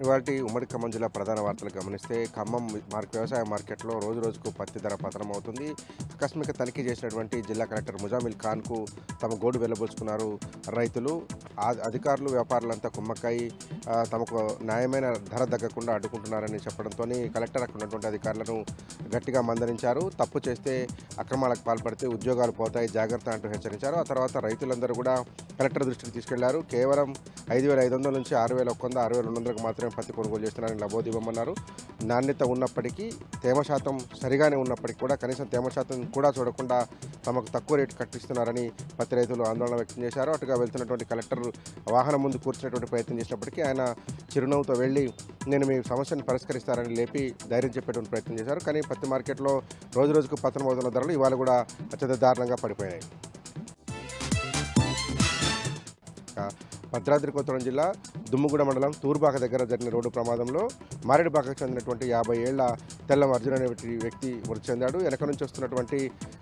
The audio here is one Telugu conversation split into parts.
ఇవాల్టి ఉమ్మడి ఖమ్మం జిల్లా ప్రధాన వార్తలు గమనిస్తే ఖమ్మం వ్యవసాయ మార్కెట్లో రోజు రోజుకు పత్తి ధర పతనం అవుతుంది. ఆకస్మిక తనిఖీ చేసినటువంటి జిల్లా కలెక్టర్ ముజామిల్ ఖాన్కు తమ గోడు వెళ్లబోచుకున్నారు రైతులు. అధికారులు వ్యాపారులంతా కుమ్మక్కై తమకు న్యాయమైన ధర దక్కకుండా అడ్డుకుంటున్నారని చెప్పడంతో కలెక్టర్ అక్కడ ఉన్నటువంటి అధికారులను గట్టిగా మందలించారు. తప్పు చేస్తే అక్రమాలకు పాల్పడితే ఉద్యోగాలు పోతాయి, జాగ్రత్త అంటూ హెచ్చరించారు. ఆ తర్వాత రైతులందరూ కూడా కలెక్టర్ దృష్టికి తీసుకెళ్లారు. కేవలం 5,500 నుంచి 6,100, 6,200కు మాత్రమే పత్తి కొనుగోలు చేస్తున్నారని లబోదివ్వమన్నారు. నాణ్యత ఉన్నప్పటికీ, తేమ శాతం సరిగానే ఉన్నప్పటికీ కూడా కనీసం తేమ శాతం కూడా చూడకుండా తమకు తక్కువ రేటు కట్టిస్తున్నారని పత్తి రైతులు ఆందోళన వ్యక్తం చేశారు. అటుగా వెళ్తున్నటువంటి కలెక్టర్ వాహనం ముందు కూర్చునేటువంటి ప్రయత్నం చేసినప్పటికీ ఆయన చిరునవ్వుతో వెళ్ళి నేను మీ సమస్యను పరిష్కరిస్తారని లేపి ధైర్యం చెప్పేటువంటి ప్రయత్నం చేశారు. కానీ పత్తి మార్కెట్లో రోజు రోజుకు పతనమవుతున్న ధరలు ఇవాళ కూడా అత్యంత దారుణంగా పడిపోయాయి. భద్రాద్రి కొత్తగూడెం జిల్లా దుమ్ముగూడ మండలం తూర్బాక దగ్గర జరిగిన రోడ్డు ప్రమాదంలో మారేడుబాకకు చెందినటువంటి 50 ఏళ్ల తెల్లం అర్జున్ అనే వ్యక్తి మృతి చెందాడు. వెనక నుంచి వస్తున్నటువంటి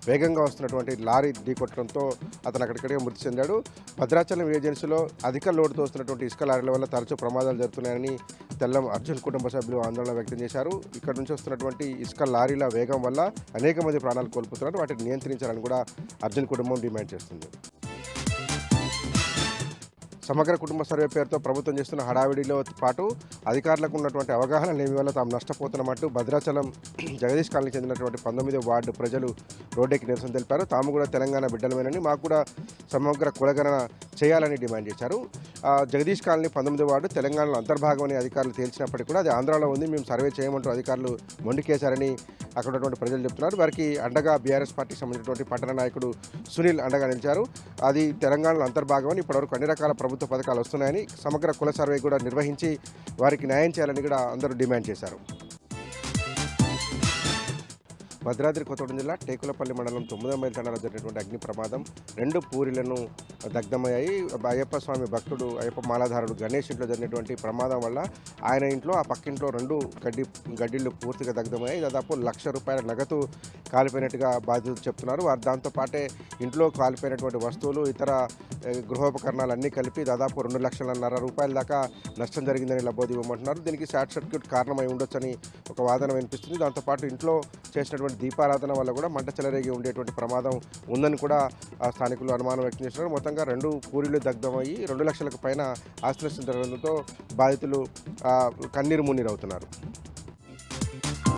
వేగంగా వస్తున్నటువంటి లారీ ఢీకొట్టడంతో అతను అక్కడికడే మృతి చెందాడు. భద్రాచలం ఏజెన్సీలో అధిక లోడుతో వస్తున్నటువంటి ఇసుక లారీల వల్ల తరచూ ప్రమాదాలు జరుగుతున్నాయని తెల్లం అర్జున్ కుటుంబ సభ్యులు ఆందోళన వ్యక్తం చేశారు. ఇక్కడ నుంచి వస్తున్నటువంటి ఇసుక లారీల వేగం వల్ల అనేక మంది ప్రాణాలు కోల్పోతున్నారు. వాటిని నియంత్రించాలని కూడా అర్జున్ కుటుంబం డిమాండ్ చేస్తుంది. సమగ్ర కుటుంబ సర్వే పేరుతో ప్రభుత్వం చేస్తున్న హడావిడిలో పాటు అధికారులకు ఉన్నటువంటి అవగాహన లేని వల్ల తాము నష్టపోతున్నామంటూ భద్రాచలం జగదీష్ కాలనీకి చెందినటువంటి 19వ వార్డు ప్రజలు రోడ్డెక్కి నిరసన తెలిపారు. తాము కూడా తెలంగాణ బిడ్డలమేనని మాకు కూడా సమగ్ర కులగణన చేయాలని డిమాండ్ చేశారు. జగదీష్ కాలనీ 19వ వార్డు తెలంగాణలో అంతర్భాగం అని అధికారులు తేల్చినప్పటికీ కూడా అది ఆంధ్రాలో ఉంది, మేము సర్వే చేయమంటూ అధికారులు మొండికేశారని అక్కడ ఉన్నటువంటి ప్రజలు చెప్తున్నారు. వారికి అండగా బీఆర్ఎస్ పార్టీకి సంబంధించినటువంటి పట్టణ నాయకుడు సునీల్ అండగా నిలిచారు. అది తెలంగాణలో అంతర్భాగం అని ఇప్పటివరకు అన్ని రకాల ప్రభుత్వ పథకాలు వస్తున్నాయని సమగ్ర కుల సర్వే కూడా నిర్వహించి వారికి న్యాయం చేయాలని కూడా అందరూ డిమాండ్ చేశారు. భద్రాద్రి కొత్తగూడెం జిల్లా టేకులపల్లి మండలం 9వ మైలు తండాలో జరిగినటువంటి అగ్ని ప్రమాదం 2 పూరిలను దగ్ధమయ్యాయి. అయ్యప్ప స్వామి భక్తుడు అయ్యప్ప మాలాధారుడు గణేష్ ఇంట్లో జరిగినటువంటి ప్రమాదం వల్ల ఆయన ఇంట్లో ఆ పక్కింట్లో 2 గడ్డిళ్ళు పూర్తిగా దగ్ధమయ్యాయి. దాదాపు ₹1,00,000 నగదు కాలిపోయినట్టుగా బాధితులు చెప్తున్నారు. వారు దాంతోపాటే ఇంట్లో కాలిపోయినటువంటి వస్తువులు, ఇతర గృహోపకరణాలు అన్నీ కలిపి దాదాపు ₹2,50,000 దాకా నష్టం జరిగిందని లబోదివ్వమంటున్నారు. దీనికి షార్ట్ సర్క్యూట్ కారణమై ఉండొచ్చని ఒక వాదన వినిపిస్తుంది. దాంతోపాటు ఇంట్లో చేసినటువంటి దీపారాధన వల్ల కూడా మంట చెలరేగి ఉండేటువంటి ప్రమాదం ఉందని కూడా స్థానికులు అనుమానం వ్యక్తం చేస్తున్నారు. మొత్తంగా 2 పూరీలు దగ్ధమయ్యి 2 లక్షలకు పైన ఆస్తి నష్టం జరగడంతో బాధితులు కన్నీరు మున్నీరు అవుతున్నారు.